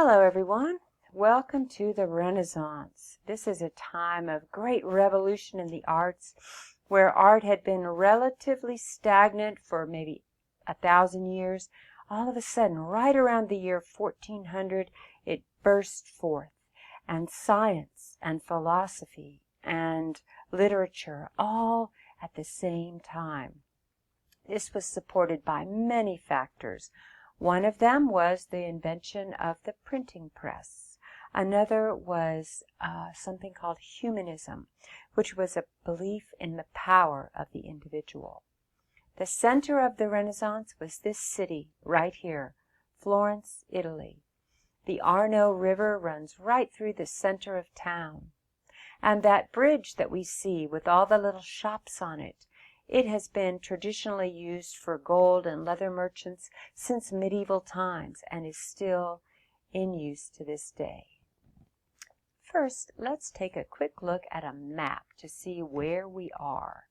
Hello everyone, welcome to the Renaissance. This is a time of great revolution in the arts where art had been relatively stagnant for maybe 1,000 years. All of a sudden, right around the year 1400, it burst forth, and science and philosophy and literature all at the same time. This was supported by many factors. One of them was the invention of the printing press. Another was something called humanism, which was a belief in the power of the individual. The center of the Renaissance was this city right here, Florence, Italy. The Arno River runs right through the center of town. And that bridge that we see with all the little shops on it, it has been traditionally used for gold and leather merchants since medieval times and is still in use to this day. First, let's take a quick look at a map to see where we are.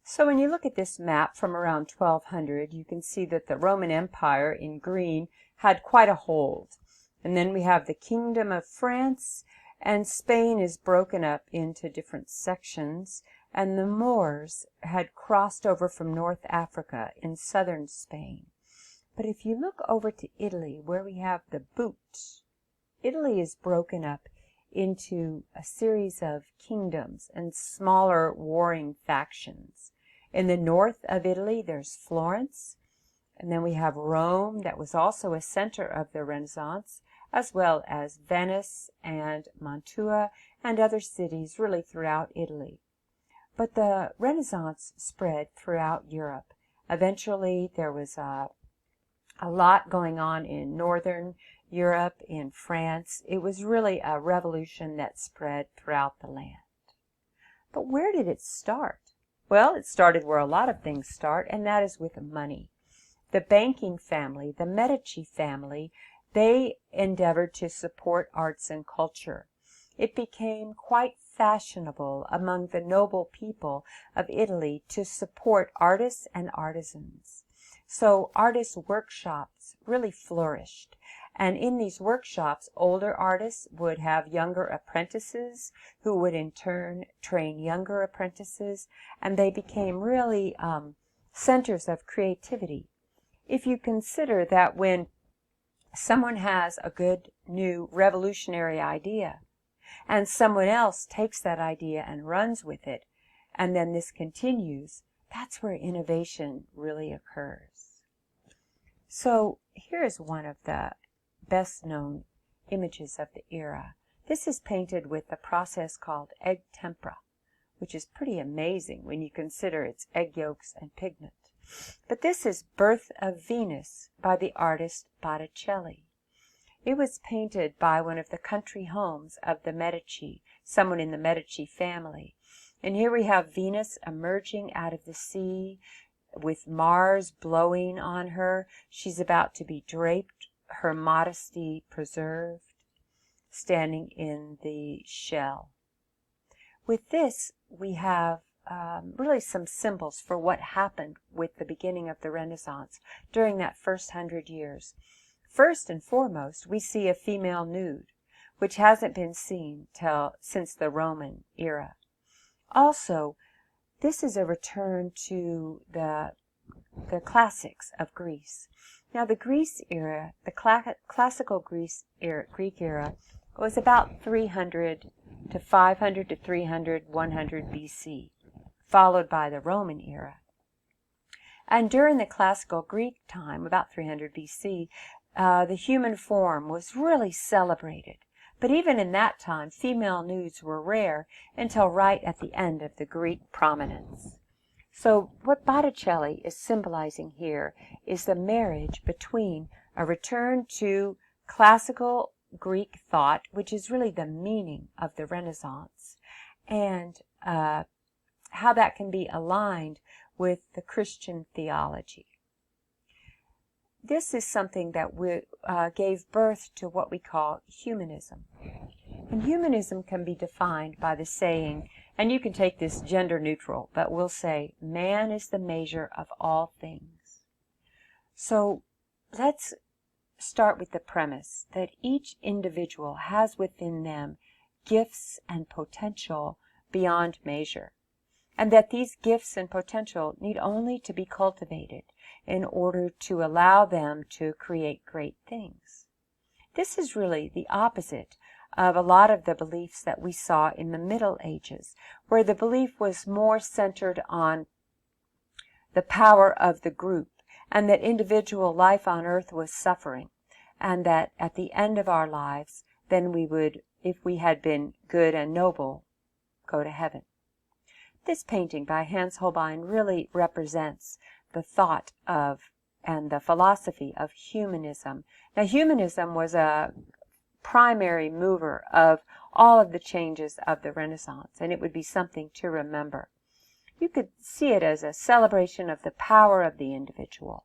So when you look at this map from around 1200, you can see that the Roman Empire in green had quite a hold. And then we have the Kingdom of France, and Spain is broken up into different sections. And the Moors had crossed over from North Africa in southern Spain. But if you look over to Italy, where we have the boot, Italy is broken up into a series of kingdoms and smaller warring factions. In the north of Italy, there's Florence, and then we have Rome, that was also a center of the Renaissance, as well as Venice and Mantua and other cities really throughout Italy. But the Renaissance spread throughout Europe. Eventually, there was a lot going on in northern Europe, in France. It was really a revolution that spread throughout the land. But where did it start? Well, it started where a lot of things start, and that is with money. The banking family, the Medici family, they endeavored to support arts and culture. It became quite fashionable among the noble people of Italy to support artists and artisans. So artists' workshops really flourished. And in these workshops, older artists would have younger apprentices who would in turn train younger apprentices, and they became really centers of creativity. If you consider that when someone has a good new revolutionary idea, and someone else takes that idea and runs with it, and then this continues, that's where innovation really occurs. So here's one of the best known images of the era. This is painted with a process called egg tempera, which is pretty amazing when you consider its egg yolks and pigment. But this is Birth of Venus by the artist Botticelli. It was painted by one of the country homes of the Medici, someone in the Medici family. And here we have Venus emerging out of the sea with Mars blowing on her. She's about to be draped, her modesty preserved, standing in the shell. With this, we have really some symbols for what happened with the beginning of the Renaissance during that first 100 years. First and foremost, we see a female nude, which hasn't been seen since the Roman era. Also, this is a return to the classics of Greece. Now, the Greece era, the classical Greek era, was about 300 to 500 to 300, 100 BC, followed by the Roman era. And during the classical Greek time, about 300 BC, the human form was really celebrated. But even in that time, female nudes were rare until right at the end of the Greek prominence. So what Botticelli is symbolizing here is the marriage between a return to classical Greek thought, which is really the meaning of the Renaissance, and how that can be aligned with the Christian theology. This is something that gave birth to what we call humanism. And humanism can be defined by the saying, and you can take this gender neutral, but we'll say, man is the measure of all things. So let's start with the premise that each individual has within them gifts and potential beyond measure, and that these gifts and potential need only to be cultivated in order to allow them to create great things. This is really the opposite of a lot of the beliefs that we saw in the Middle Ages, where the belief was more centered on the power of the group, and that individual life on earth was suffering, and that at the end of our lives, then we would, if we had been good and noble, go to heaven. This painting by Hans Holbein really represents the thought of and the philosophy of humanism. Now, humanism was a primary mover of all of the changes of the Renaissance, and it would be something to remember. You could see it as a celebration of the power of the individual.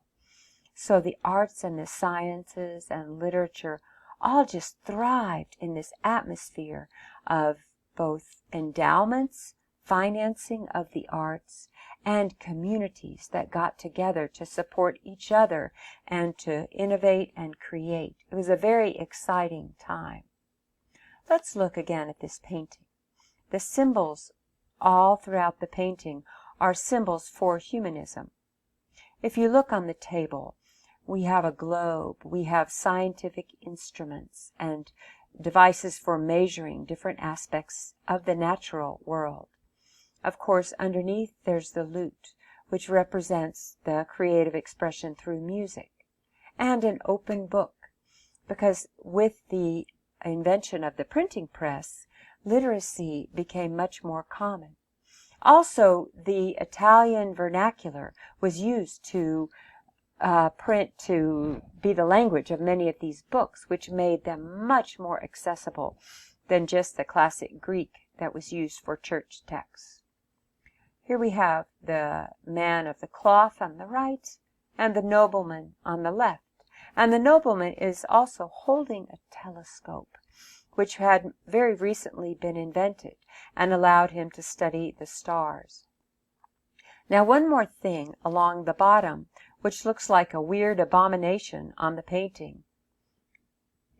So the arts and the sciences and literature all just thrived in this atmosphere of both endowments, financing of the arts, and communities that got together to support each other and to innovate and create. It was a very exciting time. Let's look again at this painting. The symbols all throughout the painting are symbols for humanism. If you look on the table, we have a globe, we have scientific instruments and devices for measuring different aspects of the natural world. Of course, underneath there's the lute, which represents the creative expression through music, and an open book, because with the invention of the printing press, literacy became much more common. Also, the Italian vernacular was used to print to be the language of many of these books, which made them much more accessible than just the classic Greek that was used for church texts. Here we have the man of the cloth on the right and the nobleman on the left. And the nobleman is also holding a telescope, which had very recently been invented and allowed him to study the stars. Now, one more thing along the bottom, which looks like a weird abomination on the painting.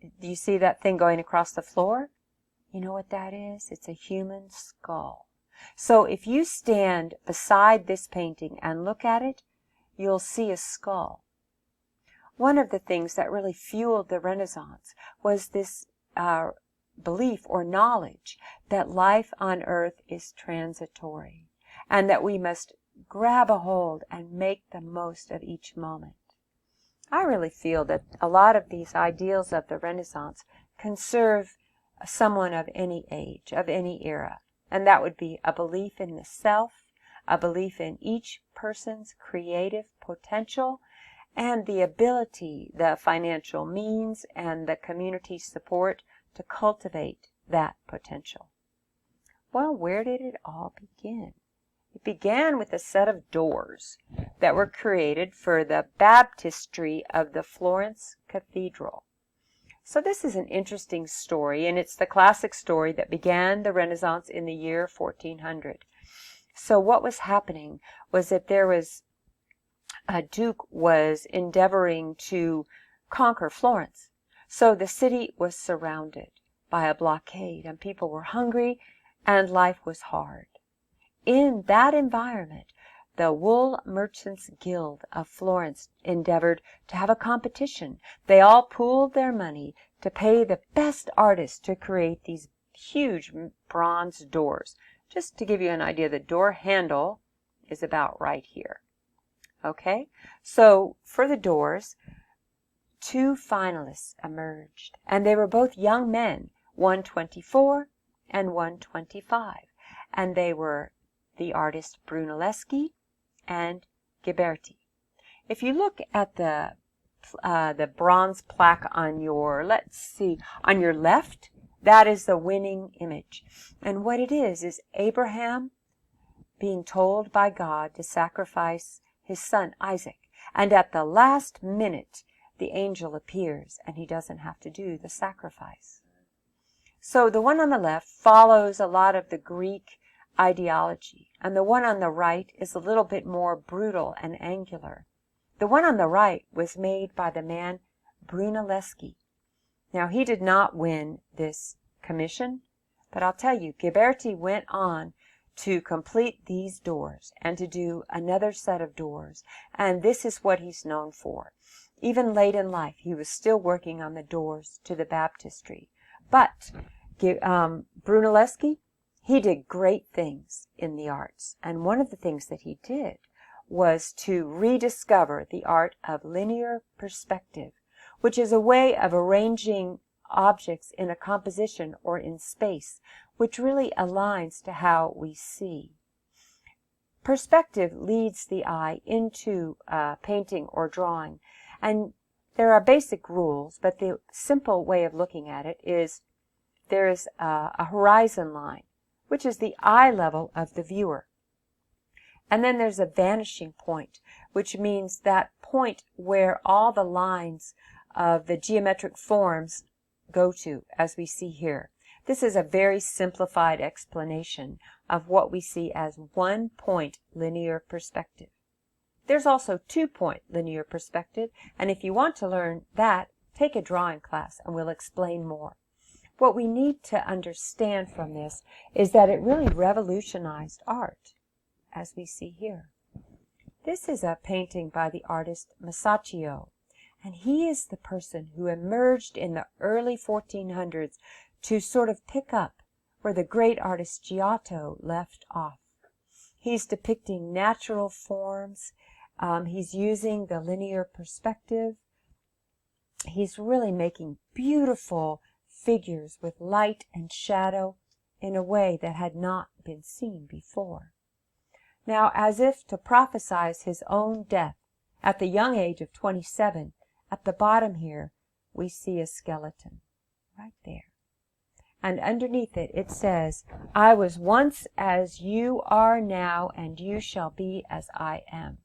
Do you see that thing going across the floor? You know what that is? It's a human skull. So if you stand beside this painting and look at it, you'll see a skull. One of the things that really fueled the Renaissance was this belief or knowledge that life on earth is transitory and that we must grab a hold and make the most of each moment. I really feel that a lot of these ideals of the Renaissance can serve someone of any age, of any era, and that would be a belief in the self, a belief in each person's creative potential, and the ability, the financial means, and the community support to cultivate that potential. Well, where did it all begin? It began with a set of doors that were created for the baptistry of the Florence Cathedral. So this is an interesting story, and it's the classic story that began the Renaissance in the year 1400. So what was happening was that there was a duke was endeavoring to conquer Florence. So the city was surrounded by a blockade, and people were hungry, and life was hard. In that environment, the Wool Merchants Guild of Florence endeavored to have a competition. They all pooled their money to pay the best artists to create these huge bronze doors. Just to give you an idea, the door handle is about right here. Okay, so for the doors, two finalists emerged, and they were both young men, one 24 and one 25, and they were the artist Brunelleschi and Ghiberti. If you look at the bronze plaque on your, on your left, that is the winning image. And what it is Abraham being told by God to sacrifice his son Isaac. And at the last minute, the angel appears and he doesn't have to do the sacrifice. So the one on the left follows a lot of the Greek ideology, and the one on the right is a little bit more brutal and angular. The one on the right was made by the man Brunelleschi. Now, he did not win this commission, but I'll tell you, Ghiberti went on to complete these doors and to do another set of doors, and this is what he's known for. Even late in life, he was still working on the doors to the baptistry. But Brunelleschi, he did great things in the arts, and one of the things that he did was to rediscover the art of linear perspective, which is a way of arranging objects in a composition or in space, which really aligns to how we see. Perspective leads the eye into painting or drawing, and there are basic rules, but the simple way of looking at it is there is a horizon line, which is the eye level of the viewer. And then there's a vanishing point, which means that point where all the lines of the geometric forms go to, as we see here. This is a very simplified explanation of what we see as one-point linear perspective. There's also two-point linear perspective, and if you want to learn that, take a drawing class and we'll explain more. What we need to understand from this is that it really revolutionized art, as we see here. This is a painting by the artist Masaccio, and he is the person who emerged in the early 1400s to sort of pick up where the great artist Giotto left off. He's depicting natural forms. He's using the linear perspective. He's really making beautiful figures with light and shadow in a way that had not been seen before. Now, as if to prophesize his own death at the young age of 27, at the bottom here, we see a skeleton right there. And underneath it, it says, "I was once as you are now, and you shall be as I am."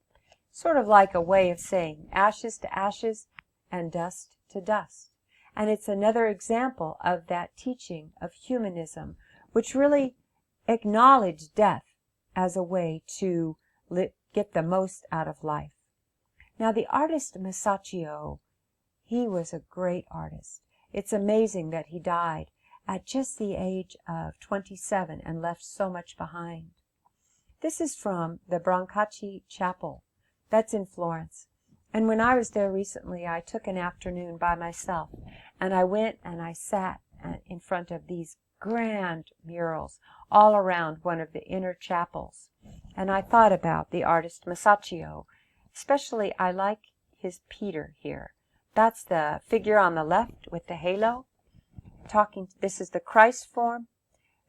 Sort of like a way of saying ashes to ashes and dust to dust. And it's another example of that teaching of humanism, which really acknowledged death as a way to get the most out of life. Now, the artist Masaccio, he was a great artist. It's amazing that he died at just the age of 27 and left so much behind. This is from the Brancacci Chapel. That's in Florence. And when I was there recently, I took an afternoon by myself, and I went and I sat in front of these grand murals all around one of the inner chapels. And I thought about the artist Masaccio. Especially, I like his Peter here. That's the figure on the left with the halo. This is the Christ form,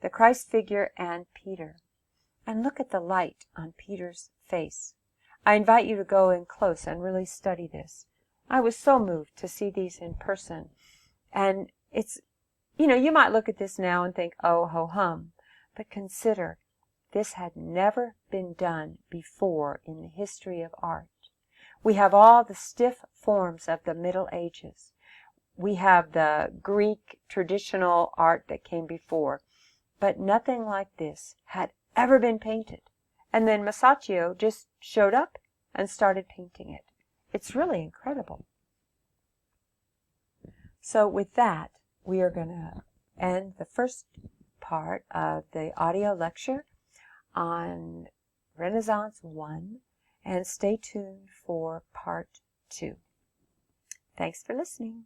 the Christ figure, and Peter. And look at the light on Peter's face. I invite you to go in close and really study this. I was so moved to see these in person. And it's, you might look at this now and think, oh, ho hum. But consider, this had never been done before in the history of art. We have all the stiff forms of the Middle Ages. We have the Greek traditional art that came before. But nothing like this had ever been painted. And then Masaccio just showed up and started painting it. It's really incredible. So with that, we are going to end the first part of the audio lecture on Renaissance 1, and stay tuned for part 2. Thanks for listening.